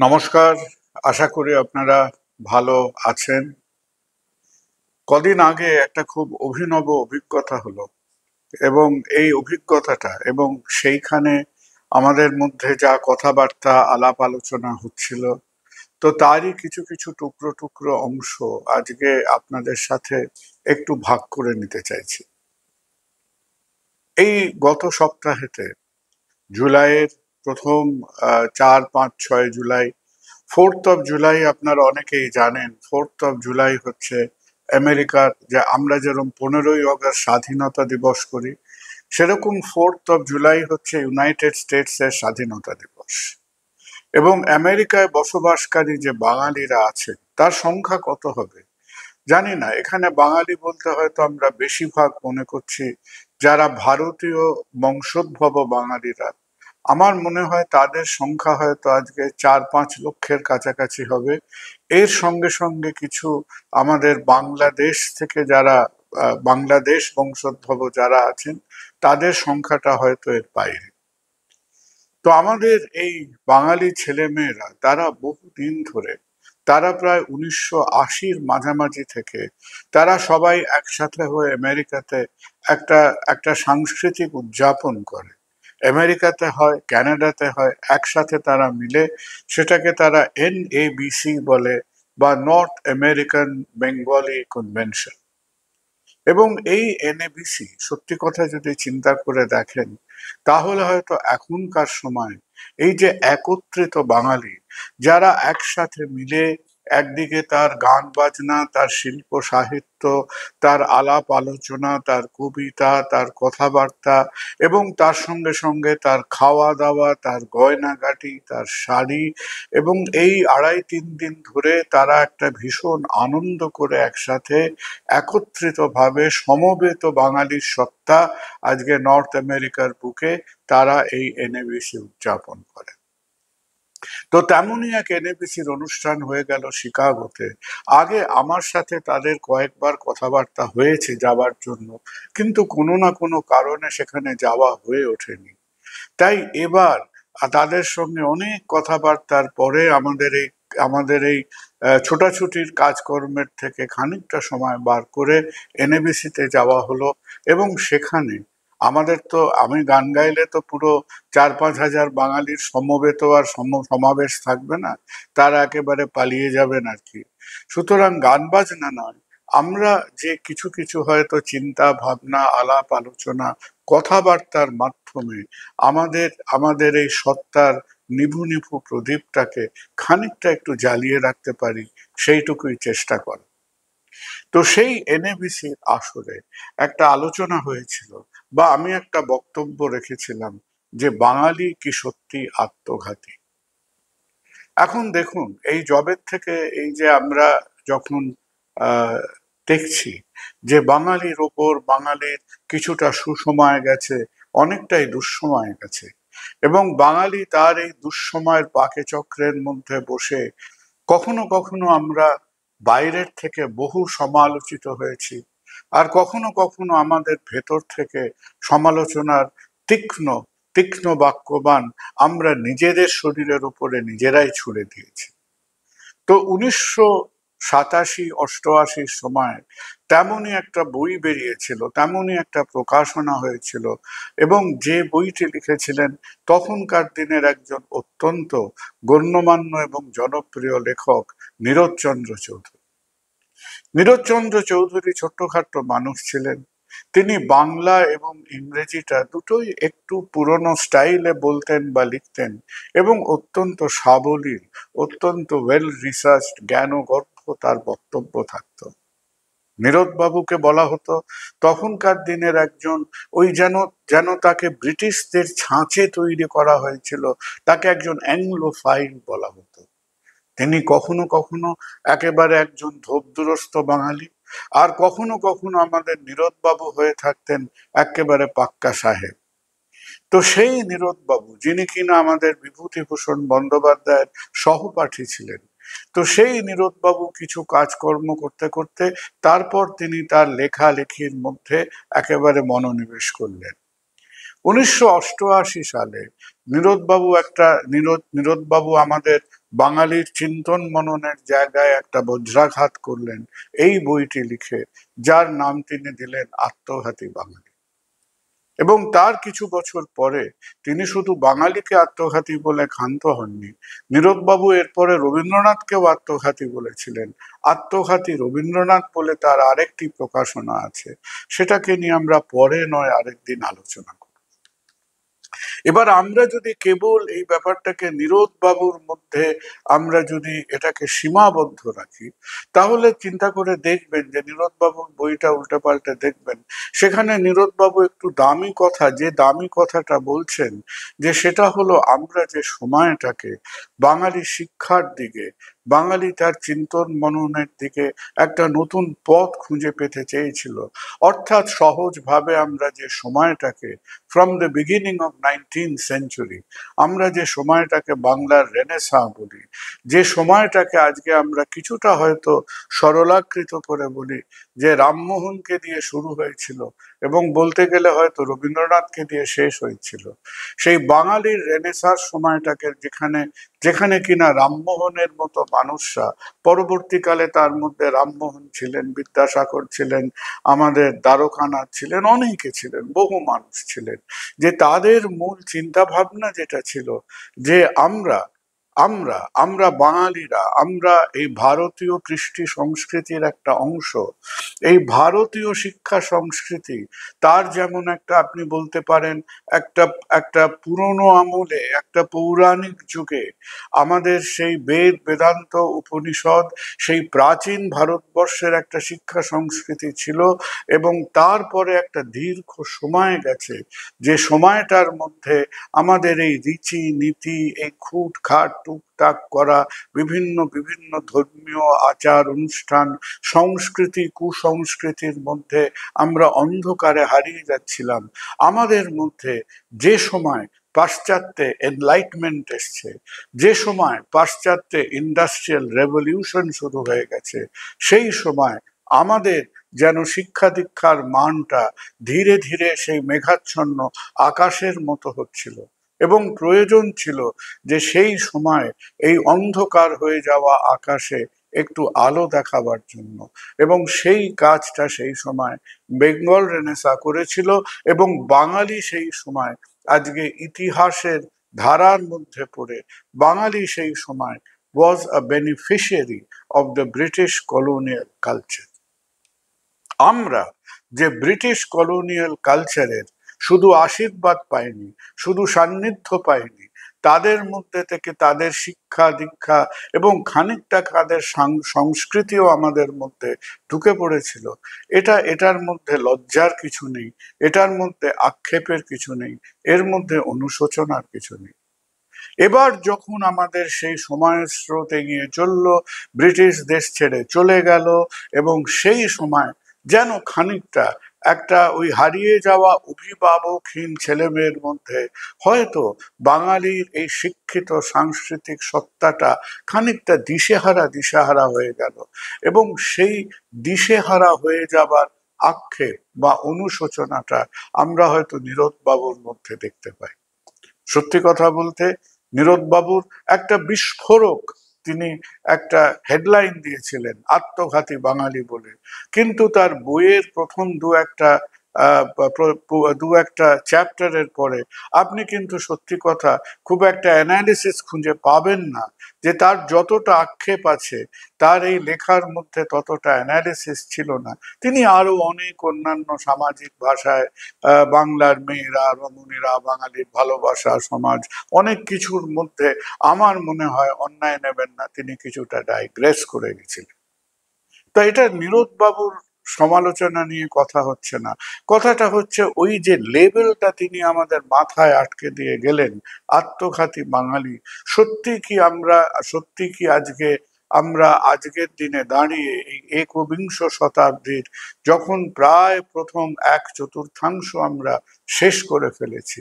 নমস্কার। আশা করি আপনারা ভালো আছেন। কদিন আগে একটা খুব অভিনব অভিজ্ঞতা হলো এবং এই অভিজ্ঞতাটা এবং সেইখানে আমাদের মধ্যে যা কথাবার্তা আলাপ আলোচনা হচ্ছিল, তো তারই কিছু কিছু টুকরো টুকরো অংশ আজকে আপনাদের সাথে একটু ভাগ করে নিতে চাইছি। এই গত সপ্তাহেতে জুলাইয়ের প্রথম 4, 5, 6 জুলাই, 4th of July আপনারা অনেকেই জানেন। 4th of July হচ্ছে আমেরিকার, যে আমরা যেরকম 15ই আগস্ট স্বাধীনতা দিবস করি, সেরকম 4th of July হচ্ছে ইউনাইটেড স্টেটসের স্বাধীনতা দিবস। এবং আমেরিকায় বসবাসকারী যে বাঙালিরা আছেন তার সংখ্যা কত হবে জানি না। এখানে বাঙালি বলতে হয়তো আমরা বেশিরভাগ মনে করছি যারা ভারতীয় বংশোদ্ভব বাঙালিরা। আমার মনে হয় তাদের সংখ্যা হয়তো আজকে 4-5 লক্ষের কাছাকাছি হবে। এর সঙ্গে সঙ্গে কিছু আমাদের বাংলাদেশ থেকে যারা বাংলাদেশ বংশোদ্ভব যারা আছেন, তাদের সংখ্যাটা হয়তো এর বাইরে। তো আমাদের এই বাঙালি ছেলেমেয়েরা তারা বহুদিন ধরে, তারা প্রায় 1980-র মাঝামাঝি থেকে তারা সবাই একসাথে হয়ে আমেরিকাতে একটা একটা সাংস্কৃতিক উদযাপন করে। আমেরিকাতে হয়, কানাডাতে হয়, একসাথে তারা মিলে সেটাকে তারা NABC বলে, বা নর্থ আমেরিকান বেঙ্গলি কনভেনশন। এবং এই NABC সত্যি কথা যদি চিন্তা করে দেখেন, তাহলে হয়তো এখনকার সময় এই যে একত্রিত বাঙালি যারা একসাথে মিলে একদিকে তার গান বাজনা, তার শিল্প সাহিত্য, তার আলাপ আলোচনা, তার কবিতা, তার কথাবার্তা, এবং তার সঙ্গে সঙ্গে তার খাওয়া দাওয়া, তার গয়নাগাটি, তার শাড়ি, এবং এই 2.5-3 দিন ধরে তারা একটা ভীষণ আনন্দ করে একসাথে একত্রিতভাবে সমবেত বাঙালির সত্তা আজকে নর্থ আমেরিকার বুকে তারা এই NABC উদযাপন করে। তো তেমনই এক NABCর অনুষ্ঠান হয়ে গেল শিকাগোতে। আগে আমার সাথে তাদের কয়েকবার কথাবার্তা হয়েছে যাবার জন্য, কিন্তু কোনো না কোনো কারণে সেখানে যাওয়া হয়ে ওঠেনি। তাই এবার তাদের সঙ্গে অনেক কথাবার্তার পরে আমাদের এই ছোটাছুটির কাজকর্মের থেকে খানিকটা সময় বার করে NABCতে যাওয়া হলো। এবং সেখানে আমাদের তো, আমি গান গাইলে তো পুরো 4-5 হাজার বাঙালির সমবেত আর সমাবেশ থাকবে না, তারা একেবারে পালিয়ে যাবেন আর কি। সুতরাং গান বাজনা নয়, আমরা যে কিছু কিছু হয়তো চিন্তা ভাবনা, আলাপ আলোচনা, কথাবার্তার মাধ্যমে আমাদের আমাদের এই সত্তার নিভু নিভু প্রদীপটাকে খানিকটা একটু জ্বালিয়ে রাখতে পারি, সেইটুকুই চেষ্টা কর। তো সেই NABCর আসরে একটা আলোচনা হয়েছিল, বা আমি একটা বক্তব্য রেখেছিলাম যে বাঙালি কি সত্যি আত্মঘাতী। এখন দেখুন, এই জবের থেকে এই যে আমরা যখন আহ দেখছি যে বাঙালির ওপর, বাঙালির কিছুটা সুসময় গেছে, অনেকটাই দুঃসময় গেছে, এবং বাঙালি তার এই দুঃসময়ের পাকে চক্রের মধ্যে বসে কখনো কখনো আমরা বাইরের থেকে বহু সমালোচিত হয়েছি, আর কখনো কখনো আমাদের ভেতর থেকে সমালোচনার তীক্ষ্ণ তীক্ষ্ণ বাক্যবাণ আমরা নিজেদের শরীরের উপরে নিজেরাই ছুড়ে দিয়েছি। তো 1987-88 সময় তেমনই একটা বই বেরিয়েছিল, তেমনই একটা প্রকাশনা হয়েছিল, এবং যে বইটি লিখেছিলেন তখনকার দিনের একজন অত্যন্ত গণ্যমান্য এবং জনপ্রিয় লেখক নীরদচন্দ্র চৌধুরী। নীরদচন্দ্র চৌধুরী ছোট্টখাট্ট মানুষ ছিলেন। তিনি বাংলা এবং ইংরেজিটা দুটোই একটু পুরনো স্টাইলে বলতেন বা লিখতেন, এবং অত্যন্ত সাবলীল, অত্যন্ত ওয়েল রিসার্চড, জ্ঞানগর্ভ তার বক্তব্য থাকতো। নীরদবাবুকে বলা হতো তখনকার দিনের একজন, ওই যেন যেন তাকে ব্রিটিশদের ছাঁচে তৈরি করা হয়েছিল, তাকে একজন অ্যাংলোফাইল বলা হতো। তিনি কখনো কখনো একেবারে একজন ধোপদুরস্ত বাঙালি, আর কখনো কখনো আমাদের নীরদবাবু হয়ে থাকতেন একেবারে পাক্কা সাহেব। তো সেই নীরদবাবু, যিনি কিনা আমাদের বিভূতিভূষণ বন্দ্যোপাধ্যায়ের সহপাঠী ছিলেন, তো সেই নীরদবাবু কিছু কাজকর্ম করতে করতে তারপর তিনি তার লেখালেখির মধ্যে একেবারে মনোনিবেশ করলেন। 1988 সালে নীরদবাবু আমাদের বাঙালির চিন্তন মননের জায়গায় একটা বজ্রাঘাত করলেন এই বইটি লিখে, যার নাম তিনি দিলেন আত্মঘাতী বাঙালি। এবং তার কিছু বছর পরে তিনি শুধু বাঙালিকে আত্মঘাতী বলে ক্ষান্ত হননি, নীরদবাবু এরপরে রবীন্দ্রনাথকেও আত্মঘাতী বলেছিলেন। আত্মঘাতী রবীন্দ্রনাথ বলে তার আরেকটি প্রকাশনা আছে, সেটাকে নিয়ে আমরা পরে নয় আরেকদিন আলোচনা করব। এবার আমরা যদি কেবল এই ব্যাপারটাকে নীরদ বাবুর মধ্যে আমরা যদি এটাকে সীমাবদ্ধ রাখি, তাহলে চিন্তা করে দেখবেন যে নীরদ বাবুর বইটা উল্টে পাল্টে দেখবেন, সেখানে নীরদ বাবু একটু দামি কথা, যে দামি কথাটা বলছেন, যে সেটা হলো আমরা যে সময়টাকে বাঙালি শিক্ষার দিকে, বাঙালি তার চিন্তন মননের দিকে একটা নতুন পথ খুঁজে পেতে চেয়েছিল, অর্থাৎ সহজভাবে আমরা যে সময়টাকে from the beginning of 19th century, আমরা যে সময়টাকে বাংলার রেনেসাঁ বলি, যে সময়টাকে আজকে আমরা কিছুটা হয়তো সরলাকৃত করে বলি যে রামমোহনকে দিয়ে শুরু হয়েছিল এবং বলতে গেলে হয়তো রবীন্দ্রনাথকে দিয়ে শেষ হয়েছিল, সেই বাঙালির রেনেসাঁর সময়টাকে যেখানে যেখানে কিনা রামমোহনের মতো মানুষরা, পরবর্তীকালে তার মধ্যে রামমোহন ছিলেন, বিদ্যাসাগর ছিলেন, আমাদের দ্বারকানাথ ছিলেন, অনেকে ছিলেন, বহু মানুষ ছিলেন, যে তাদের মূল চিন্তা ভাবনা যেটা ছিল যে আমরা আমরা আমরা বাঙালিরা, আমরা এই ভারতীয় কৃষ্টি সংস্কৃতির একটা অংশ, এই ভারতীয় শিক্ষা সংস্কৃতি তার যেমন একটা আপনি বলতে পারেন একটা একটা পুরনো আমলে, একটা পৌরাণিক যুগে আমাদের সেই বেদ বেদান্ত উপনিষদ, সেই প্রাচীন ভারতবর্ষের একটা শিক্ষা সংস্কৃতি ছিল, এবং তারপরে একটা দীর্ঘ সময় গেছে, যে সময়টার মধ্যে আমাদের এই রীতি নীতি, এই খুঁট খাট টুকটাক করা বিভিন্ন বিভিন্ন ধর্মীয় আচার অনুষ্ঠান, সংস্কৃতি কুসংস্কৃতির মধ্যে আমরা অন্ধকারে হারিয়ে যাচ্ছিলাম। আমাদের মধ্যে যে সময় পাশ্চাত্যে এনলাইটমেন্ট এসছে, যে সময় পাশ্চাত্যে ইন্ডাস্ট্রিয়াল রেভলিউশন শুরু হয়ে গেছে, সেই সময় আমাদের যেন শিক্ষা দীক্ষার মানটা ধীরে ধীরে সেই মেঘাচ্ছন্ন আকাশের মতো হচ্ছিল, এবং প্রয়োজন ছিল যে সেই সময় এই অন্ধকার হয়ে যাওয়া আকাশে একটু আলো দেখাবার জন্য, এবং সেই কাজটা সেই সময় বেঙ্গল রেনেসাঁ করেছিল, এবং বাঙালি সেই সময় আজকে ইতিহাসের ধারার মধ্যে পড়ে বাঙালি সেই সময় was a beneficiary of the British colonial culture। আমরা যে ব্রিটিশ কলোনিয়াল কালচারের শুধু আশীর্বাদ পাইনি, শুধু সান্নিধ্য পাইনি, তাদের মধ্যে থেকে তাদের শিক্ষা দীক্ষা এবং খানিকটা তাদের সংস্কৃতিও আমাদের মধ্যে ঢুকে পড়েছিল, এটার মধ্যে লজ্জার কিছু নেই, এটার মধ্যে আক্ষেপের কিছু নেই, এর মধ্যে অনুশোচনার কিছু নেই। এবার যখন আমাদের সেই সময়ের স্রোত এগিয়ে চলল, ব্রিটিশ দেশ ছেড়ে চলে গেল, এবং সেই সময় যেন খানিকটা একটা ওই হারিয়ে যাওয়া অভিভাবকহীন ছেলে মেয়ের মধ্যে হয়তো বাঙালির এই শিক্ষিত সাংস্কৃতিক সত্তাটা খানিকটা দিশেহারা দিশেহারা হয়ে গেল, এবং সেই দিশেহারা হয়ে যাবার আক্ষেপ বা অনুশোচনাটা আমরা হয়তো নীরদ বাবুর মধ্যে দেখতে পাই। সত্যি কথা বলতে নীরদবাবুর একটা বিস্ফোরক তিনি একটা হেডলাইন দিয়েছিলেন আত্মঘাতী বাঙালি বলে, কিন্তু তার বইয়ের প্রথম দু একটা চ্যাপ্টারের পরে আপনি কিন্তু সত্যি কথা খুব একটা অ্যানালিসিস খুঁজে পাবেন না, যে তার যতটা আক্ষেপ আছে তার এই লেখার মধ্যে ততটা অ্যানালিসিস ছিল না। তিনি আরো অনেক অন্যান্য সামাজিক ভাষায় বাংলার মেয়েরা রমণীরা, বাঙালির ভালোবাসা সমাজ, অনেক কিছুর মধ্যে আমার মনে হয় অন্যায় নেবেন না, তিনি কিছুটা ডাইগ্রেস করে গেছিলেন। তো এটা নীরদ বাবুর সমালোচনা নিয়ে কথা হচ্ছে না, কথাটা হচ্ছে ওই যে লেবেলটা তিনি আমাদের মাথায় আটকে দিয়ে গেলেন, আত্মঘাতী বাঙালি। সত্যি কি আজকে আমরা আজকের দিনে দাঁড়িয়ে এই একবিংশ শতাব্দীর যখন প্রায় প্রথম 1/4 আমরা শেষ করে ফেলেছি,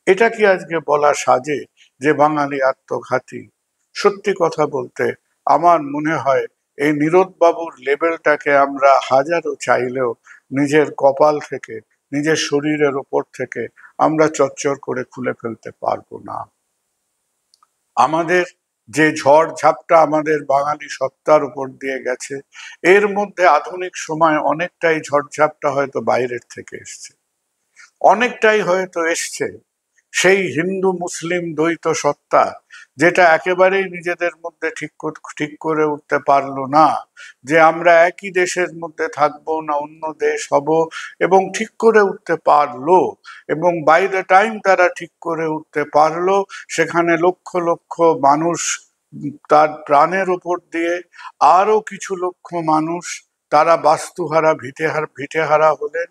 এটা কি আজকে বলা সাজে যে বাঙালি আত্মঘাতী? সত্যি কথা বলতে আমার মনে হয় এই নীরদ বাবুর লেবেলটাকে আমরা হাজারো চাইলেও নিজের কপাল থেকে, নিজের শরীরের ওপর থেকে আমরা চচ্চর করে খুলে ফেলতে পারবো না। আমাদের যে ঝড় ঝাপটা আমাদের বাঙালি সত্তার উপর দিয়ে গেছে, এর মধ্যে আধুনিক সময় অনেকটাই ঝড়ঝাপটা হয়তো বাইরের থেকে এসছে, অনেকটাই হয়তো এসছে সেই হিন্দু মুসলিম দ্বৈত সত্তা, যেটা একেবারেই নিজেদের মধ্যে ঠিক করে উঠতে পারলো না যে আমরা একই দেশের মধ্যে থাকবো না অন্য দেশ হব, এবং ঠিক করে উঠতে পারলো। এবং বাই দ্য টাইম তারা ঠিক করে উঠতে পারলো, সেখানে লক্ষ লক্ষ মানুষ তার প্রাণের উপর দিয়ে, আরো কিছু লক্ষ মানুষ তারা বাস্তুহারা ভিটেহারা হলেন।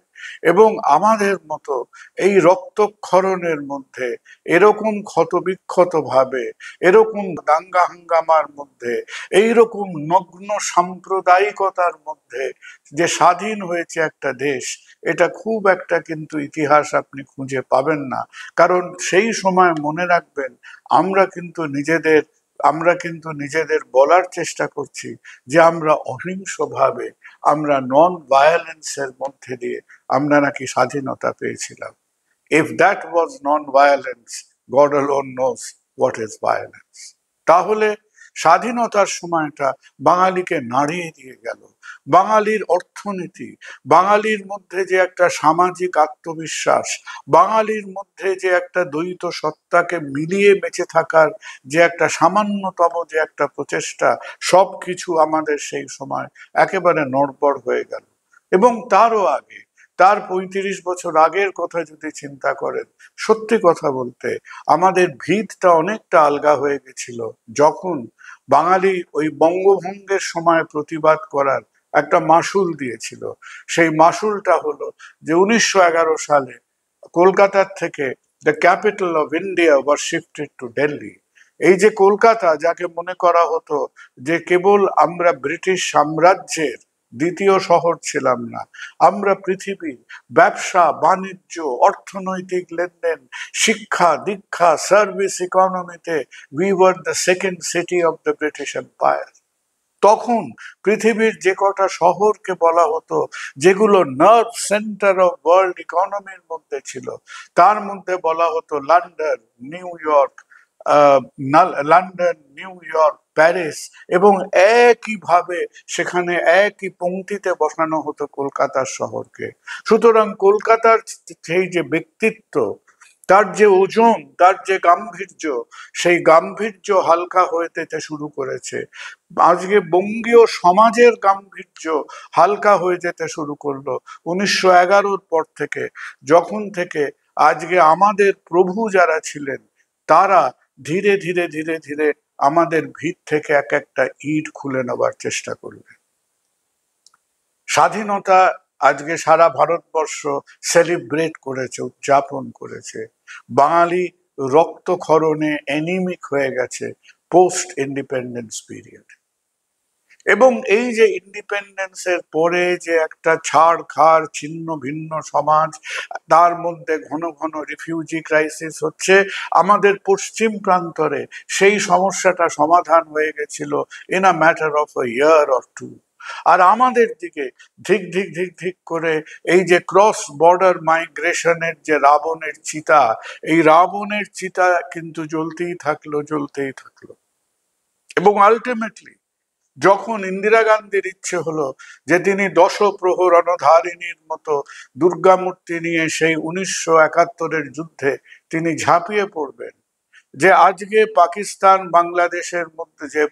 এবং আমাদের মতো এই রক্তক্ষরণের মধ্যে, এরকম ক্ষতবিক্ষত ভাবে, এরকম দাঙ্গা হাঙ্গামার মধ্যে, এইরকম নগ্ন সাম্প্রদায়িকতার মধ্যে যে স্বাধীন হয়েছে একটা দেশ, এটা খুব একটা কিন্তু ইতিহাস আপনি খুঁজে পাবেন না। কারণ সেই সময় মনে রাখবেন, আমরা কিন্তু নিজেদের বলার চেষ্টা করছি যে আমরা অহিংসভাবে, আমরা নন ভায়োলেন্সের মধ্যে দিয়ে আমরা নাকি স্বাধীনতা পেয়েছিলাম। If that was non-violence, God alone knows what is violence. তাহলে স্বাধীনতার সময়টা বাঙালিকে নাড়িয়ে দিয়ে গেল। বাঙালির অর্থনীতি, বাঙালির মধ্যে যে একটা সামাজিক আত্মবিশ্বাস, বাঙালির মধ্যে যে একটা দ্বৈত সত্তাকে মিলিয়ে বেঁচে থাকার যে একটা সামান্যতম যে একটা প্রচেষ্টা, সবকিছু আমাদের সেই সময় একেবারে নড়বড় হয়ে গেল। এবং তারও আগে, তার ৩৫ বছর আগের কথা যদি চিন্তা করেন, সত্যি কথা বলতে আমাদের ভিতটা অনেকটা আলগা হয়ে গেছিল যখন বাঙালি ওই বঙ্গভঙ্গের সময় প্রতিবাদ করার একটা মাসুল দিয়েছিল। সেই মাসুলটা হলো যে ১৯১১ সালে কলকাতার থেকে the capital of India was shifted to Delhi. এই যে কলকাতা, যাকে মনে করা হতো যে কেবল আমরা ব্রিটিশ সাম্রাজ্যের দ্বিতীয় শহর ছিলাম না, আমরা পৃথিবীর ব্যবসা বাণিজ্য, অর্থনৈতিক লেনদেন, শিক্ষা দীক্ষা, সার্ভিস ইকোনমিতে we were the second city of the British empire. তখন পৃথিবীর যে কটা শহরকে বলা হতো যেগুলো নার্ভ সেন্টার অফ ওয়ার্ল্ড ইকোনমির মধ্যে ছিল, তার মধ্যে বলা হতো London, New York, New York, Paris, এবং একইভাবে সেখানে একই পংক্তিতে বসানো হতো কলকাতার শহরকে। সুতরাং কলকাতার সেই যে ব্যক্তিত্ব, তার যে ওজন, তার যে গাম্ভীর্য, সেই গাম্ভীর্য হালকা হয়ে যেতে শুরু করেছে। আজকে বঙ্গীয় সমাজের গাম্ভীর্য হালকা হয়ে যেতে শুরু করলো ১৯১১-র পর থেকে, যখন থেকে আজকে আমাদের প্রভু যারা ছিলেন তারা ধীরে ধীরে ধীরে ধীরে আমাদের ভিত থেকে এক একটা ইট খুলে নেবার চেষ্টা করলেন। স্বাধীনতা আজকে সারা ভারতবর্ষ সেলিব্রেট করেছে, উদযাপন করেছে। বাঙালি রক্তক্ষরণে এনিমিক হয়ে গেছে পোস্ট ইন্ডিপেন্ডেন্স পিরিয়ড। এবং এই যে ইন্ডিপেন্ডেন্সের পরে যে একটা ছাড়খাড় ছিন্ন ভিন্ন সমাজ, তার মধ্যে ঘন ঘন রিফিউজি ক্রাইসিস হচ্ছে, আমাদের পশ্চিম প্রান্তরে সেই সমস্যাটা সমাধান হয়ে গেছিল in a matter of a year or two. আর আমাদের দিকে ধিক ধিক ধিক ধিক করে এই যে ক্রস বর্ডার মাইগ্রেশনের যে রাবণের চিতা, এই রাবণের চিতা কিন্তু জ্বলতেই থাকলো, জ্বলতেই থাকলো। এবং আলটিমেটলি যখন ইন্দিরা গান্ধীর ইচ্ছে হলো যে তিনি দশপ্রহরণধারিণীর মতো দুর্গা মূর্তি নিয়ে সেই ১৯৭১-এর যুদ্ধে তিনি ঝাঁপিয়ে পড়বেন, যে আজকে পাকিস্তান বাংলাদেশের মধ্যে যে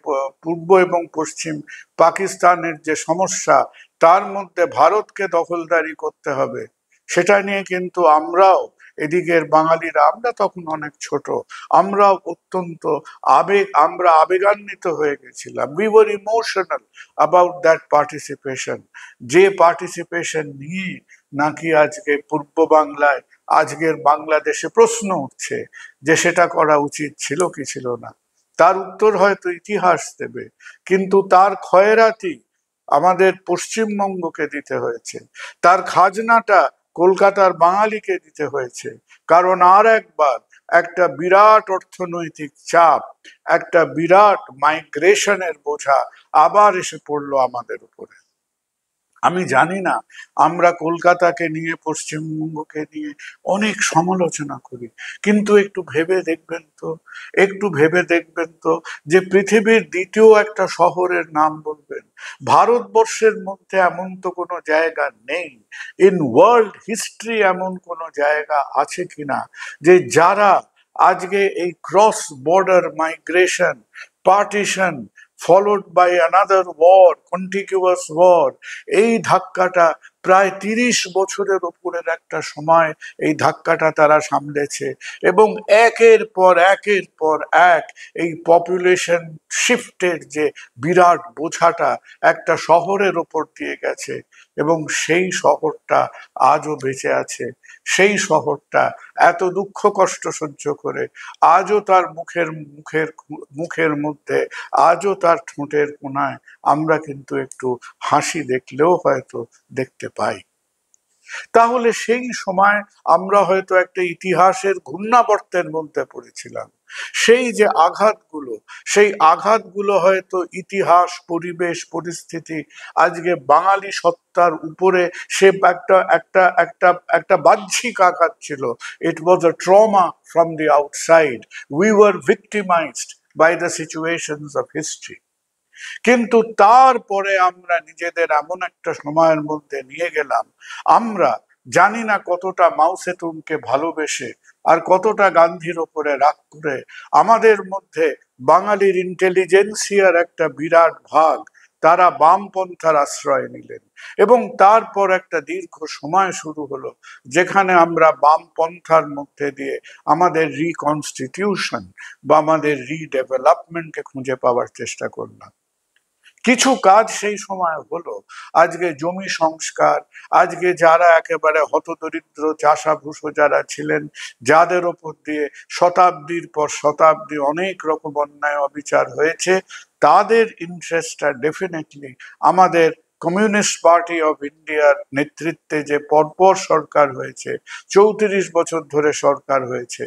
পূর্ব এবং পশ্চিম পাকিস্তানের যে সমস্যা, তার মধ্যে ভারতকে দখলদারি করতে হবে, সেটা নিয়ে কিন্তু আমরাও, এদিকের বাঙালিরা, আমরা তখন অনেক ছোট, আমরা অত্যন্ত আমরা আবেগান্বিত হয়ে গেছিলাম। We were emotional about that participation, যে পার্টিসিপেশন নিয়ে নাকি আজকে পূর্ব বাংলায়, আজকের বাংলাদেশে প্রশ্ন উঠছে যে সেটা করা উচিত ছিল কি ছিল না। তার উত্তর হয়তো ইতিহাস দেবে, কিন্তু তার ক্ষয়রাতি আমাদের পশ্চিমবঙ্গকে দিতে হয়েছে, তার খাজনাটা কলকাতার বাঙালিকে দিতে হয়েছে। কারণ আর একবার একটা বিরাট অর্থনৈতিক চাপ, একটা বিরাট মাইগ্রেশনের বোঝা আবার এসে পড়লো আমাদের উপরে। আমি জানি না, আমরা কলকাতাকে নিয়ে, পশ্চিমবঙ্গকে নিয়ে অনেক সমালোচনা করি, কিন্তু একটু ভেবে দেখবেন তো যে পৃথিবীর দ্বিতীয় একটা শহরের নাম বলবেন। ভারতবর্ষের মধ্যে এমন তো কোনো জায়গা নেই, ইন ওয়ার্ল্ড হিস্ট্রি এমন কোনো জায়গা আছে কিনা যে যারা আজকে এই cross border migration, partition followed by another war, contiguous war, এই ধাক্কাটা প্রায় 30 বছরের ওপরের একটা সময় এই ধাক্কাটা তারা সামলেছে, এবং একের পর এক এই পপুলেশন শিফটের যে বিরাট বোঝাটা একটা শহরের ওপর দিয়ে গেছে, এবং সেই শহরটা আজও বেঁচে আছে। সেই শহরটা এত দুঃখ কষ্ট সহ্য করে আজও তার মুখের মুখের মধ্যে, আজও তার ঠোঁটের কোণায় আমরা কিন্তু একটু হাসি দেখলেও হয়তো দেখতে পাই। তাহলে সেই সময় আমরা হয়তো একটা ইতিহাসের ঘূর্ণাবর্তের মধ্যে পড়েছিলাম। সেই যে আঘাতগুলো, সেই আঘাতগুলো হয়তো ইতিহাস, পরিবেশ, পরিস্থিতি আজকে বাঙালি সত্তার উপরে সে একটা একটা একটা একটা বাহ্যিক আঘাত ছিল। It was a trauma from the outside. We were victimized by the situations of history. কিন্তু তারপরে আমরা নিজেদের এমন একটা সময়ের মধ্যে নিয়ে গেলাম, আমরা জানি না কতটা মাও সেতুংকে ভালোবেসে আর কতটা গান্ধীর ওপরে রাগ করে আমাদের মধ্যে বাঙালির ইন্টেলিজেন্সিয়ার একটা বিরাট ভাগ তারা বামপন্থার আশ্রয় নিলেন, এবং তারপর একটা দীর্ঘ সময় শুরু হলো যেখানে আমরা বামপন্থার মধ্যে দিয়ে আমাদের রিকনস্টিটিউশন বা আমাদের রিডেভেলপমেন্টকে খুঁজে পাওয়ার চেষ্টা করলাম। কিছু কাজ সেই সময় হলো। আজকে জমি সংস্কার, আজকে যারা একেবারে হতদরিদ্র চাষাভুষো যারা ছিলেন, যাদের ওপর দিয়ে শতাব্দীর পর শতাব্দী অনেক রকম অন্যায় অবিচার হয়েছে, তাদের ইন্টারেস্টটা ডেফিনেটলি আমাদের কমিউনিস্ট পার্টি অফ ইন্ডিয়ার নেতৃত্বে যে পরপর সরকার হয়েছে, 34 বছর ধরে সরকার হয়েছে,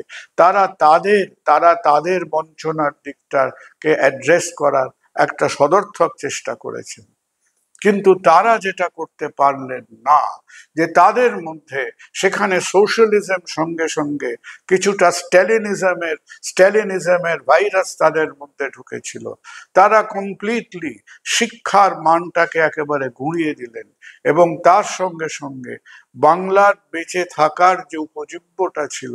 তারা তাদের বঞ্চনার দিকটাকে অ্যাড্রেস করার একটা সদর্থক চেষ্টা করেছেন। কিন্তু তারা যেটা করতে পারলেন না, যে তাদের মধ্যে সেখানে সোশ্যালিজম সঙ্গে সঙ্গে কিছুটা স্ট্যালিনিজমের ভাইরাস তাদের মধ্যে ঢুকেছিল। তারা কমপ্লিটলি শিক্ষার মানটাকে একেবারে গুঁড়িয়ে দিলেন, এবং তার সঙ্গে সঙ্গে বাংলার বেঁচে থাকার যে উপজীব্যটা ছিল,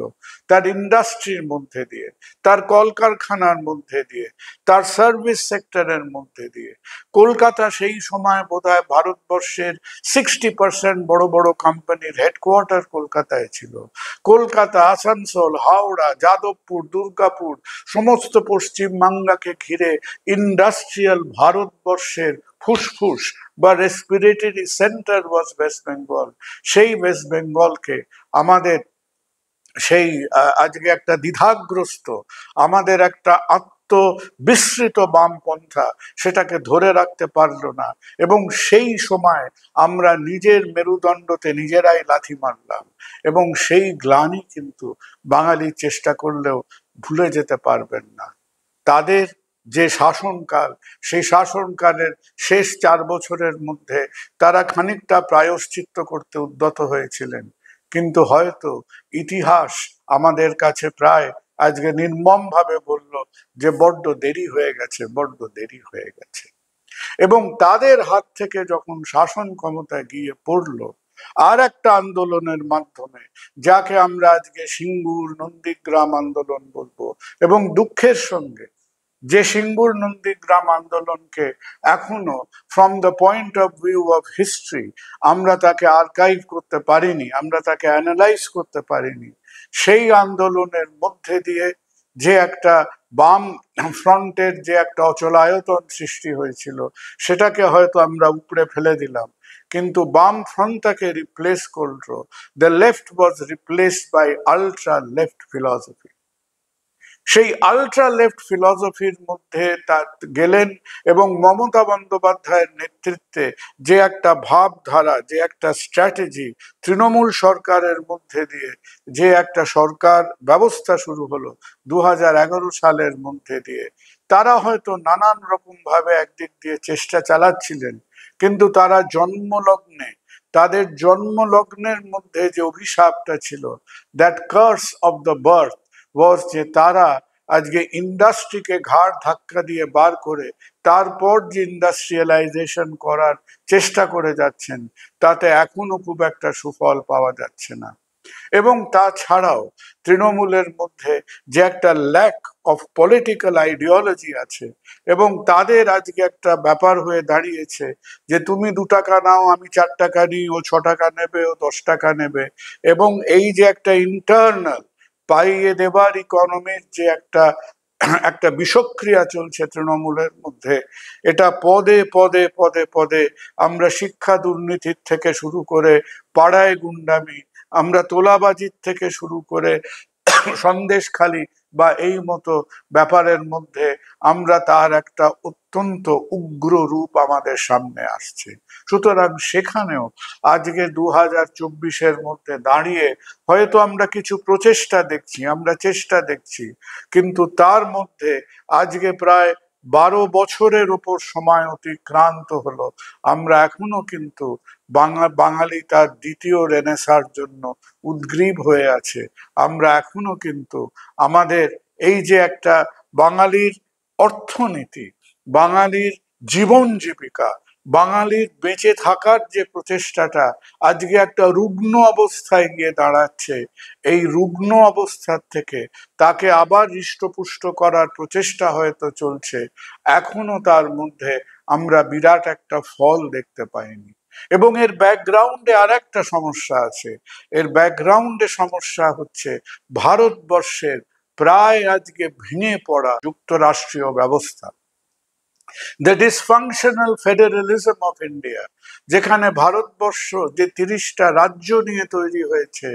তার ইন্ডাস্ট্রির মধ্যে দিয়ে, তার কলকারখানার মধ্যে দিয়ে, তার সার্ভিস সেক্টরের মধ্যে দিয়ে, কলকাতা সেই সময় বোধহয় ভারতবর্ষের 60% বড় বড় কোম্পানির হেডকোয়ার্টার কলকাতায় ছিল। কলকাতা, আসানসোল, হাওড়া, যাদবপুর, দুর্গাপুর, সমস্ত পশ্চিমবাংলাকে ঘিরে ইন্ডাস্ট্রিয়াল ভারতবর্ষের ফুসফুস বা রেসপিরেটরি সেন্টার ওয়াজ ওয়েস্ট বেঙ্গল। সেই ওয়েস্ট বেঙ্গলকে আমাদের সেই আজকে একটা দ্বিধাগ্রস্ত, আমাদের একটা বিস্মৃত বামপন্থা সেটাকে ধরে রাখতে পারলো না, এবং সেই সময় আমরা নিজের মেরুদণ্ডতে নিজেরাই লাথি মারলাম, এবং সেই গ্লানি কিন্তু বাঙালি চেষ্টা করলেও ভুলে যেতে পারবেন না। তাদের যে শাসনকাল, সেই শাসনকালের শেষ 4 বছরের মধ্যে তারা খানিকটা প্রায়শ্চিত্ত করতে উদ্যত হয়েছিলেন, কিন্তু হয়তো ইতিহাস আমাদের কাছে প্রায় আজকে নির্মম ভাবে বলল যে বড্ড দেরি হয়ে গেছে, বড্ড দেরি হয়ে গেছে। এবং তাদের হাত থেকে যখন শাসন ক্ষমতা গিয়ে পড়লো আর একটা আন্দোলনের মাধ্যমে, যাকে আমরা আজকে সিঙ্গুর নন্দীগ্রাম আন্দোলন বলবো, এবং দুঃখের সঙ্গে যে সিঙ্গুর নন্দীগ্রাম আন্দোলনকে এখনো from the point of view of history আমরা তাকে আর্কাইভ করতে পারিনি, আমরা তাকে অ্যানালাইজ করতে পারিনি। সেই আন্দোলনের মধ্যে দিয়ে যে একটা বাম ফ্রন্টের যে একটা অচলায়তন সৃষ্টি হয়েছিল, সেটাকে হয়তো আমরা উপড়ে ফেলে দিলাম, কিন্তু বাম ফ্রন্টটাকে রিপ্লেস করলো, the left was replaced by ultra left philosophy. সেই আলট্রা লেফট ফিলসফির মধ্যে তার গেলেন, এবং মমতা বন্দ্যোপাধ্যায়ের নেতৃত্বে যে একটা ভাবধারা, যে একটা স্ট্র্যাটেজি তৃণমূল সরকারের মধ্যে দিয়ে যে একটা সরকার ব্যবস্থা শুরু হলো 2011 সালের মধ্যে দিয়ে, তারা হয়তো নানান রকম ভাবে একদিক দিয়ে চেষ্টা চালাচ্ছিলেন, কিন্তু তারা জন্মলগ্নে, তাদের জন্মলগ্নের মধ্যে যে অভিশাপটা ছিল, that curse of the birth was, যে তারা আজকে ইন্ডাস্ট্রিকে ঘাড় ধাক্কা দিয়ে বার করে তারপর যে ইন্ডাস্ট্রিয়ালাইজেশন করার চেষ্টা করে যাচ্ছেন, তাতে এখনো খুব একটা সুফল পাওয়া যাচ্ছে না। এবং তাছাড়াও তৃণমূলের মধ্যে যে একটা ল্যাক অফ পলিটিক্যাল আইডিওলজি আছে, এবং তাদের আজকে একটা ব্যাপার হয়ে দাঁড়িয়েছে যে তুমি 2 টাকা নাও, আমি 4 টাকা নিই, ও 6 টাকা নেবে, ও 10 টাকা নেবে। এবং এই যে একটা ইন্টারনাল পাইয়ে দেবার ইকোনমির যে একটা একটা বিষক্রিয়া চলছে তৃণমূলের মধ্যে, এটা পদে পদে পদে পদে আমরা শিক্ষা দুর্নীতির থেকে শুরু করে পাড়ায় গুন্ডামি, আমরা তোলাবাজির থেকে শুরু করে সন্দেশখালি বা এই মতো ব্যাপারের মধ্যে আমরা তার একটা অত্যন্ত উগ্র রূপ আমাদের সামনে আসছে। সুতরাং সেখানেও আজকে 2024-এর মধ্যে দাঁড়িয়ে হয়তো আমরা কিছু প্রচেষ্টা দেখছি, আমরা চেষ্টা দেখছি, কিন্তু তার মধ্যে আজকে প্রায় 12 বছরের ওপর সময় অতিক্রান্ত হলো, আমরা এখনো কিন্তু বাঙালি তার দ্বিতীয় রেনেসার জন্য উদ্গ্রীব হয়ে আছে। আমরা এখনো কিন্তু আমাদের এই যে একটা বাঙালির অর্থনীতি, বাঙালির জীবন জীবিকা, বাঙালির বেঁচে থাকার যে প্রচেষ্টাটা আজকে একটা রুগ্ন অবস্থায় গিয়ে দাঁড়াচ্ছে, এই রুগ্ন অবস্থার থেকে তাকে আবার হৃষ্টপুষ্ট করার প্রচেষ্টা হয়তো চলছে, এখনো তার মধ্যে আমরা বিরাট একটা ফল দেখতে পাইনি। এবং এর ব্যাকগ্রাউন্ডে আর একটা সমস্যা আছে। এর ব্যাকগ্রাউন্ডে সমস্যা হচ্ছে ভারতবর্ষের প্রায় আজকে ভেঙে পড়া যুক্তরাষ্ট্রীয় ব্যবস্থা, the dysfunctional federalism of India, যেখানে ভারতবর্ষ যে 30টা রাজ্য নিয়ে তৈরি হয়েছে,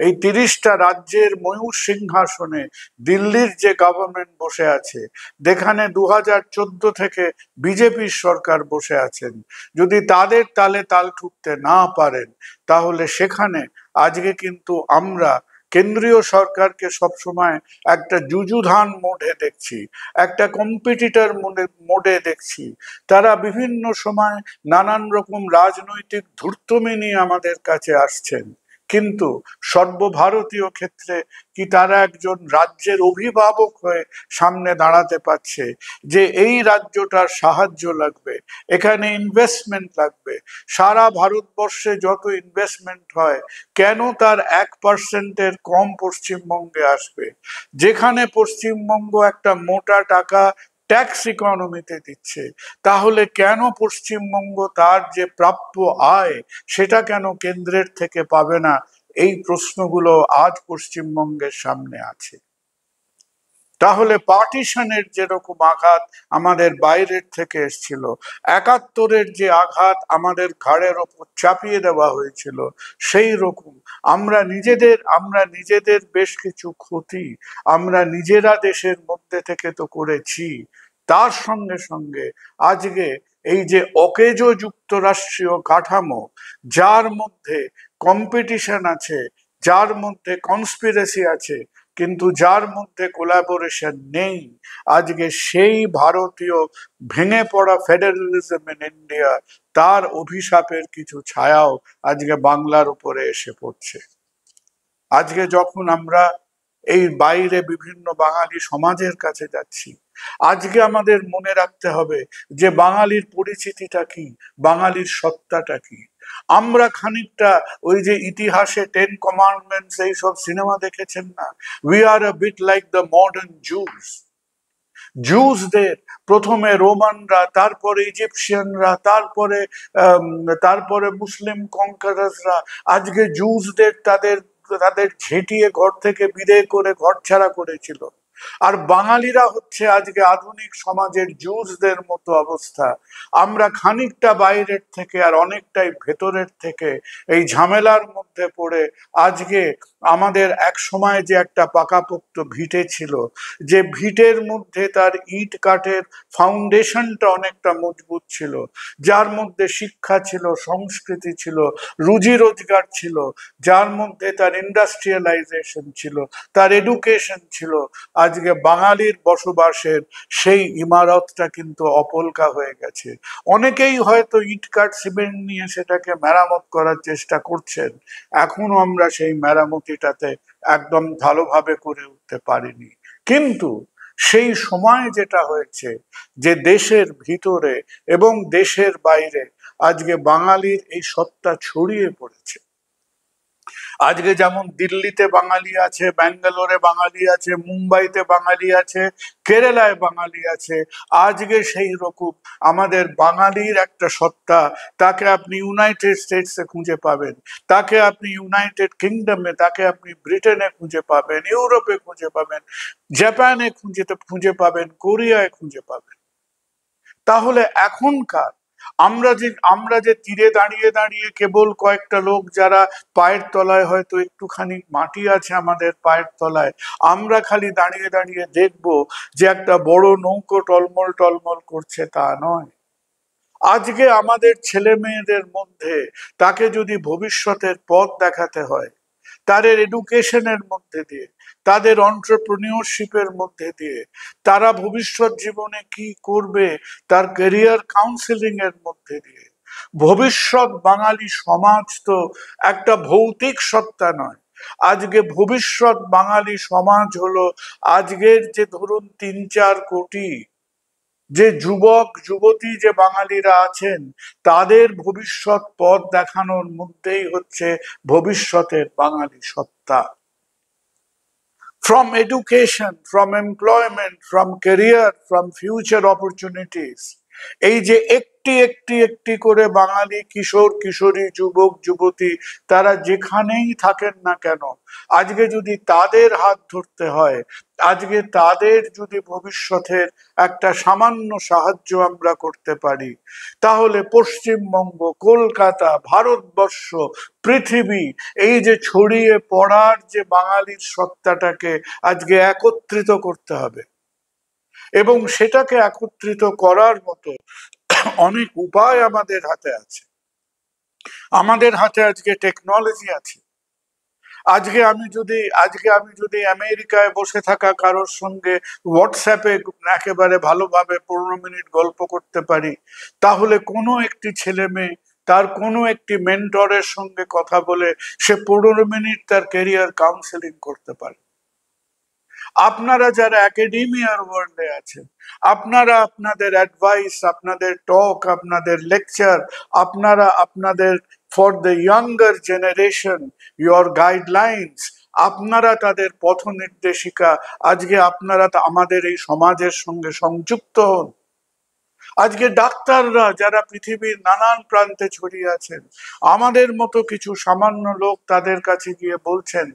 এই 30টা রাজ্যের ময়ূর সিংহাসনে দিল্লির যে গভর্নমেন্ট বসে আছে, যেখানে 2014 থেকে বিজেপির সরকার বসে আছেন, যদি তাদের তালে তাল ঠুকতে না পারেন, তাহলে সেখানে আজকে কিন্তু আমরা কেন্দ্রীয় সরকারকে সবসময় একটা যুযুধান মোডে দেখছি, একটা কম্পিটিটর মোডে দেখছি। তারা বিভিন্ন সময় নানান রকম রাজনৈতিক ধূর্তমি নিয়ে আমাদের কাছে আসছেন, কিন্তু সর্বভারতীয় ক্ষেত্রে কি তারা একজন রাজ্যের অভিভাবক হয়ে সামনে দাঁড়াতে পারছে যে এই রাজ্যটার সাহায্য লাগবে, এখানে ইনভেস্টমেন্ট লাগবে, সারা ভারতবর্ষে যত ইনভেস্টমেন্ট হয় কেন তার 1%-এর কম পশ্চিমবঙ্গে আসবে? যেখানে পশ্চিমবঙ্গ একটা মোটা টাকা ট্যাক্স ইকোনমিতে দিচ্ছে, তাহলে কেন পশ্চিমবঙ্গ তার যে প্রাপ্য আয় সেটা কেন কেন্দ্রের থেকে পাবে না? এই প্রশ্নগুলো আজ পশ্চিমবঙ্গের সামনে আছে। তাহলে পার্টিশনের যেরকম আঘাত আমাদের বাইরের থেকে এসেছিল, 71-এর যে আঘাত আমাদের ঘাড়ের ওপর চাপিয়ে দেওয়া হয়েছিল, সেই রকম আমরা নিজেদের বেশ কিছু ক্ষতি আমরা নিজেরা দেশের মধ্যে থেকে তো করেছি। তার সঙ্গে সঙ্গে আজকে এই যে অকেজো যুক্তরাষ্ট্রীয় কাঠামো, যার মধ্যে কম্পিটিশন আছে, যার মধ্যে কনস্পিরেসি আছে, কিন্তু যার মধ্যে কোলাবোরেশন নেই, আজকে সেই ভারতীয় ভেঙে পড়া ফেডারেলিজম ইন ইন্ডিয়া, তার অভিশাপের কিছু ছায়াও আজকে বাংলার উপরে এসে পড়ছে। আজকে যখন আমরা এই বাইরে বিভিন্ন বাঙালি সমাজের কাছে যাচ্ছি, আজকে আমাদের মনে রাখতে হবে যে বাঙালির পরিচিতিটা কি, বাঙালির সত্তাটা কি। আমরা খানিকটা ওই যে ইতিহাসে 10 কমান্ডমেন্টস এইসব সিনেমা দেখেছেন না, we are a bit like the modern জুসদের প্রথমে রোমানরা, তারপরে ইজিপশিয়ানরা, তারপরে মুসলিম কনকারাররা আজকে জুসদের তাদের তাদের ঝেঁটিয়ে ঘর থেকে বিদেয় করে ঘর ছাড়া করেছিল। আর বাঙালিরা হচ্ছে আজকে আধুনিক সমাজের জুসদের মতো অবস্থা। আমরা খানিকটা বাইরের থেকে আর অনেকটাই ভেতরের থেকে এই ঝামেলার মধ্যে পড়ে আজকে আমাদের এক সময় যে একটা পাকাপোক্ত ভিটে ছিল, যে ভিটের মধ্যে তার ইট কাঠের ফাউন্ডেশনটা অনেকটা মজবুত ছিল, যার মধ্যে শিক্ষা ছিল, সংস্কৃতি ছিল, রুজি রোজগার ছিল, যার মধ্যে তার ইন্ডাস্ট্রিয়ালাইজেশন ছিল, তার এডুকেশন ছিল, আজকে বাঙালির বসবাসের সেই ইমারতটা কিন্তু অপলকা হয়ে গেছে। অনেকেই হয়তো ইট কাঠ সিমেন্ট নিয়ে সেটাকে মেরামত করার চেষ্টা করছেন, এখনো আমরা সেই মেরামতিটাতে একদম ভালোভাবে করে উঠতে পারিনি। কিন্তু সেই সময় যেটা হয়েছে, যে দেশের ভিতরে এবং দেশের বাইরে আজকে বাঙালির এই সত্তা ছড়িয়ে পড়েছে। আজকে যেমন দিল্লিতে বাঙালি আছে, ব্যাঙ্গালোরে বাঙালি আছে, মুম্বাইতে বাঙালি আছে, কেরালায় বাঙালি আছে, আজকে সেই রকম আমাদের বাঙালির একটা সত্তা, তাকে আপনি ইউনাইটেড স্টেটসে খুঁজে পাবেন, তাকে আপনি ইউনাইটেড কিংডমে, তাকে আপনি ব্রিটেনে খুঁজে পাবেন, ইউরোপে খুঁজে পাবেন, জাপানে খুঁজে পাবেন, কোরিয়ায় খুঁজে পাবেন। তাহলে এখনকার আমরা যে তীরে দাঁড়িয়ে দাঁড়িয়ে কেবল কয়েকটা লোক যারা পায়ের তলায় হয়তো একটুখানি মাটি আছে আমাদের পায়ের তলায়, আমরা খালি দাঁড়িয়ে দাঁড়িয়ে দেখব যে একটা বড় নৌকো টলমল টলমল করছে, তা নয়। আজকে আমাদের ছেলে মেয়েদের মধ্যে তাকে যদি ভবিষ্যতের পথ দেখাতে হয়, তাদের এডুকেশনের মধ্যে দিয়ে, তাদের অন্টারপ্রেনিয়রশিপের মধ্যে দিয়ে, তারা ভবিষ্যৎ জীবনে কি করবে তার ক্যারিয়ার কাউন্সেলিং এর মধ্যে দিয়ে, ভবিষ্যৎ বাঙালি সমাজ তো একটা ভৌতিক সত্তা নয়। আজকে ভবিষ্যৎ বাঙালি সমাজ হলো আজকের যে ধরুন 3-4 কোটি যে যুবক যুবতী যে বাঙালিরা আছেন, তাদের ভবিষ্যৎ পথ দেখানোর মধ্যেই হচ্ছে ভবিষ্যতের বাঙালি সত্তা। From education, from employment, from career, from future opportunities, এই যে একটি একটি একটি করে বাঙালি কিশোর কিশোরী যুবক যুবতী তারা যেখানেই থাকেন না কেন, আজকে যদি তাদের হাত ধরতে হয়, আজকে তাদের যদি ভবিষ্যতের একটা সামান্য সাহায্য আমরা করতে পারি, তাহলে পশ্চিমবঙ্গ, কলকাতা, ভারতবর্ষ, পৃথিবী, এই যে ছড়িয়ে পড়ার যে বাঙালির সত্তাটাকে আজকে একত্রিত করতে হবে। এবং সেটাকে একত্রিত করার মতো অনেক উপায় আমাদের হাতে আছে। আমাদের হাতে আজকে টেকনোলজি আছে। আজকে আমি যদি আমেরিকায় বসে থাকা কারোর সঙ্গে হোয়াটসঅ্যাপে একেবারে ভালোভাবে 15 মিনিট গল্প করতে পারি, তাহলে কোনো একটি ছেলে মেয়ে তার কোনো একটি মেন্টরের সঙ্গে কথা বলে সে 15 মিনিট তার ক্যারিয়ার কাউন্সেলিং করতে পারে। আপনারা যারা একাডেমিয়ার ওয়ার্ল্ডে আছেন, আপনারা আপনাদের অ্যাডভাইস, আপনাদের টক, আপনাদের লেকচার, আপনাদের for the younger generation your guidelines, আপনারা তাদের পথ নির্দেশিকা, আজকে আপনারা আমাদের এই সমাজের সঙ্গে সংযুক্ত হন। আজকে ডাক্তাররা যারা পৃথিবীর নানান প্রান্তে ছড়িয়ে আছেন, আমাদের মতো কিছু সামান্য লোক তাদের কাছে গিয়ে বলছেন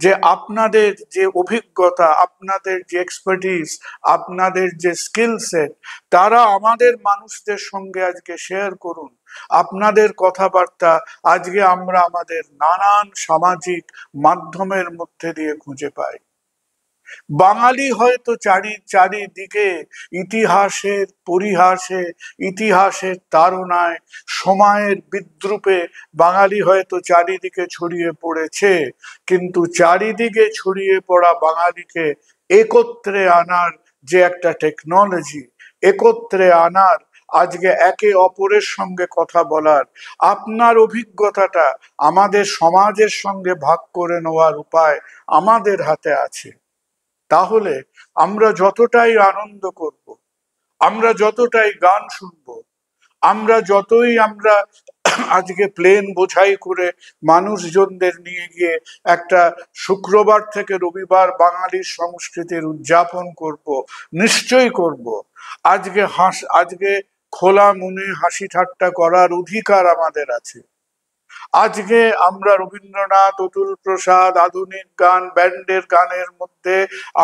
যে আপনাদের যে অভিজ্ঞতা, আপনাদের যে এক্সপার্টিস, আপনাদের যে স্কিল সেট, তারা আমাদের মানুষদের সঙ্গে আজকে শেয়ার করুন। আপনাদের কথাবার্তা আজকে আমরা আমাদের নানান সামাজিক মাধ্যমের মধ্যে দিয়ে খুঁজে পাই। বাঙালি হয়তো চারিদিকে ইতিহাসের পরিহাসে, ইতিহাসের তাড়নায়, সময়ের বিদ্রুপে বাঙালি হয়তো চারিদিকে ছড়িয়ে পড়েছে, কিন্তু চারিদিকে ছড়িয়ে পড়া বাঙালিকে একত্রে আনার যে একটা টেকনোলজি, একত্রে আনার, আজকে একে অপরের সঙ্গে কথা বলার, আপনার অভিজ্ঞতাটা আমাদের সমাজের সঙ্গে ভাগ করে নেওয়ার উপায় আমাদের হাতে আছে। তাহলে আমরা যতটাই আনন্দ করব, আমরা যতটাই গান শুনব, আমরা আজকে প্লেন বোঝাই করে মানুষজনদের নিয়ে গিয়ে একটা শুক্রবার থেকে রবিবার বাঙালির সংস্কৃতির উদযাপন করব, নিশ্চয়ই করব। আজকে খোলা মনে হাসি ঠাট্টা করার অধিকার আমাদের আছে। আজকে আমরা রবীন্দ্রনাথ, অতুল প্রসাদ, আধুনিক গান, ব্যান্ডের গানের মধ্যে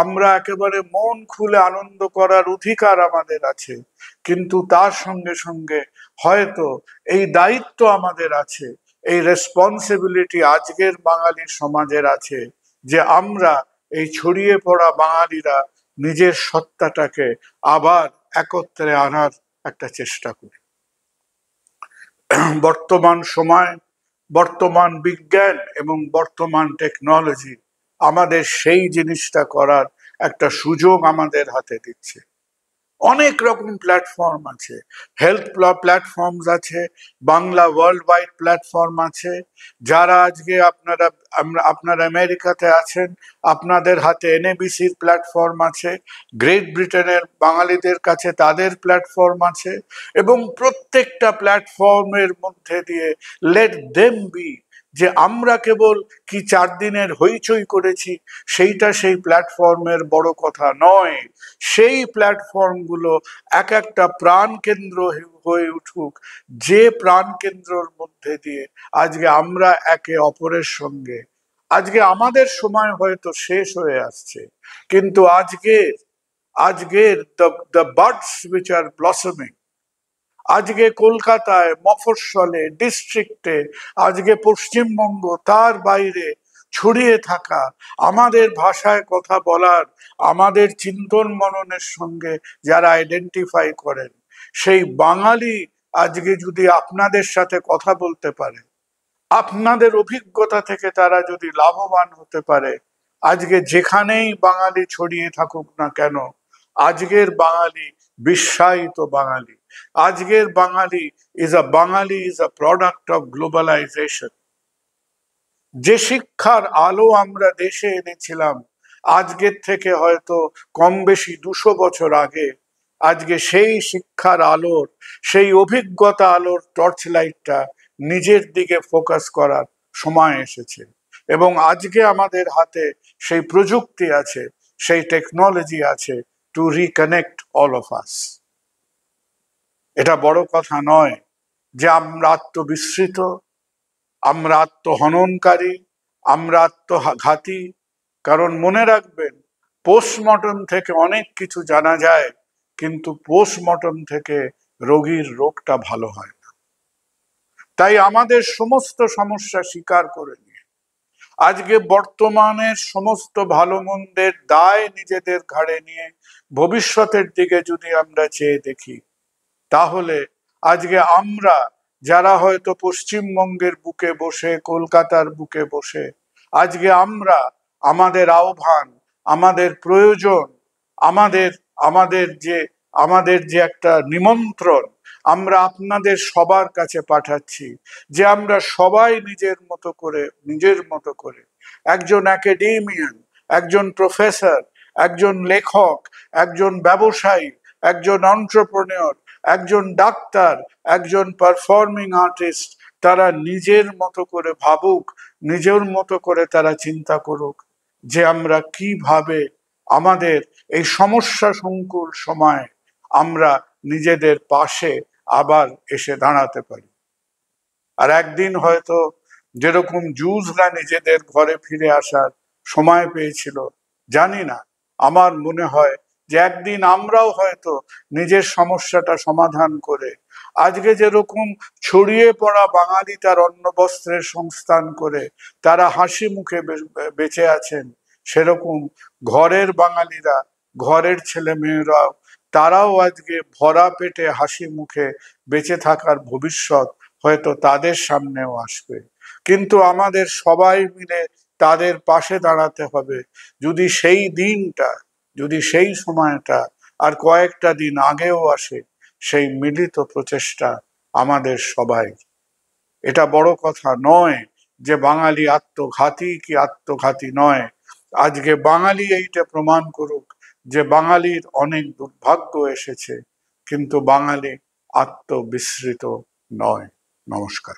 আমরা একেবারে মন খুলে আনন্দ করার অধিকার আমাদের আছে। কিন্তু তার সঙ্গে সঙ্গে হয়তো এই দায়িত্ব আমাদের আছে, এই রেসপন্সিবিলিটি আজকের বাঙালি সমাজের আছে যে আমরা এই ছড়িয়ে পড়া বাঙালিরা নিজের সত্তাটাকে আবার একত্রে আনার একটা চেষ্টা করি। বর্তমান সময়, বর্তমান বিজ্ঞান এবং বর্তমান টেকনোলজি আমাদের সেই জিনিসটা করার একটা সুযোগ আমাদের হাতে দিচ্ছে। অনেক রকম প্ল্যাটফর্ম আছে, হেলথ প্ল্যাটফর্মস আছে, বাংলা ওয়ার্ল্ড ওয়াইড প্ল্যাটফর্ম আছে। যারা আজকে আপনারা আমেরিকাতে আছেন, আপনাদের হাতে এনএবিসির প্ল্যাটফর্ম আছে, গ্রেট ব্রিটেনের বাঙালিদের কাছে তাদের প্ল্যাটফর্ম আছে, এবং প্রত্যেকটা প্ল্যাটফর্মের মধ্যে দিয়ে লেট দেম বি, যে আমরা কেবল কি 4 দিনের হইচই করেছি সেইটা সেই প্ল্যাটফর্মের বড় কথা নয়। সেই প্ল্যাটফর্মগুলো এক একটা প্রাণ কেন্দ্র হয়ে উঠুক, যে প্রাণ কেন্দ্রের মধ্যে দিয়ে আজকে আমরা একে অপরের সঙ্গে, আজকে আমাদের সময় হয়তো শেষ হয়ে আসছে, কিন্তু আজকের the buds which are blossoming, আজকে কলকাতায়, মফস্বলে, ডিস্ট্রিক্টে, আজকে পশ্চিমবঙ্গ, তার বাইরে ছড়িয়ে থাকা আমাদের ভাষায় কথা বলার, আমাদের চিন্তন মননের সঙ্গে যারা আইডেন্টিফাই করেন, সেই বাঙালি আজকে যদি আপনাদের সাথে কথা বলতে পারে, আপনাদের অভিজ্ঞতা থেকে তারা যদি লাভবান হতে পারে, আজকে যেখানেই বাঙালি ছড়িয়ে থাকুক না কেন, আজকের বাঙালি বিশ্বায়িত বাঙালি, আজকের Bangali is a product of globalization. যে শিক্ষার আলো আমরা দেশে এনেছিলাম আজকের থেকে হয়তো কম বেশি 200 বছর আগে, আজকে সেই শিক্ষার আলোর, সেই অভিজ্ঞতা আলোর টর্চ লাইটটা নিজের দিকে ফোকাস করার সময় এসেছে। এবং আজকে আমাদের হাতে সেই প্রযুক্তি আছে, সেই টেকনোলজি আছে to reconnect all of us. এটা বড় কথা নয় যে আমরা আত্মবিস্মৃত, আমরা আত্মহননকারী, আমরা আত্মঘাতী। কারণ মনে রাখবেন, পোস্টমর্টম থেকে অনেক কিছু জানা যায়, কিন্তু পোস্টমর্টম থেকে রোগীর রোগটা ভালো হয় না। তাই আমাদের সমস্ত সমস্যা স্বীকার করে নিয়ে আজকে বর্তমানের সমস্ত ভালো মন্দের দায় নিজেদের ঘাড়ে নিয়ে ভবিষ্যতের দিকে যদি আমরা চেয়ে দেখি, তাহলে আজকে আমরা যারা হয়তো পশ্চিমবঙ্গের বুকে বসে, কলকাতার বুকে বসে, আজকে আমরা আমাদের আহ্বান, আমাদের প্রয়োজন, আমাদের আমাদের যে একটা নিমন্ত্রণ আমরা আপনাদের সবার কাছে পাঠাচ্ছি, যে আমরা সবাই নিজের মতো করে একজন একাডেমিয়ান, একজন প্রফেসর, একজন লেখক, একজন ব্যবসায়ী, একজন এন্টারপ্রেনিউর, একজন ডাক্তার, একজন পারফর্মিং আর্টিস্ট, তারা নিজের মতো করে ভাবুক, নিজের মতো করে তারা চিন্তা করুক যে আমরা কিভাবে আমাদের এই সমস্যা সংকুল সময় আমরা নিজেদের পাশে আবার এসে দাঁড়াতে পারি। আর একদিন হয়তো যেরকম জুজরা নিজেদের ঘরে ফিরে আসার সময় পেয়েছিল, জানি না, আমার মনে হয় যে একদিন আমরাও হয়তো নিজের সমস্যাটা সমাধান করে, আজকে যেরকম ছড়িয়ে পড়া বাঙালি তার অন্ন বস্ত্রের সংস্থান করে তারা হাসি মুখে বেঁচে আছেন, সেরকম ঘরের বাঙালিরা, ঘরের ছেলে মেয়েরাও, তারাও আজকে ভরা পেটে হাসি মুখে বেঁচে থাকার ভবিষ্যৎ হয়তো তাদের সামনেও আসবে। কিন্তু আমাদের সবাই মিলে তাদের পাশে দাঁড়াতে হবে। যদি সেই দিনটা, যদি সেই সময়টা আর কয়েকটা দিন আগেও আসে, সেই মিলিত প্রচেষ্টা আমাদের সবাই। এটা বড় কথা নয় যে বাঙালি আত্মঘাতী কি আত্মঘাতী নয়। আজকে বাঙালি এইটা প্রমাণ করুক যে বাঙালির অনেক দুর্ভাগ্য এসেছে, কিন্তু বাঙালি আত্মবিস্মৃত নয়। নমস্কার।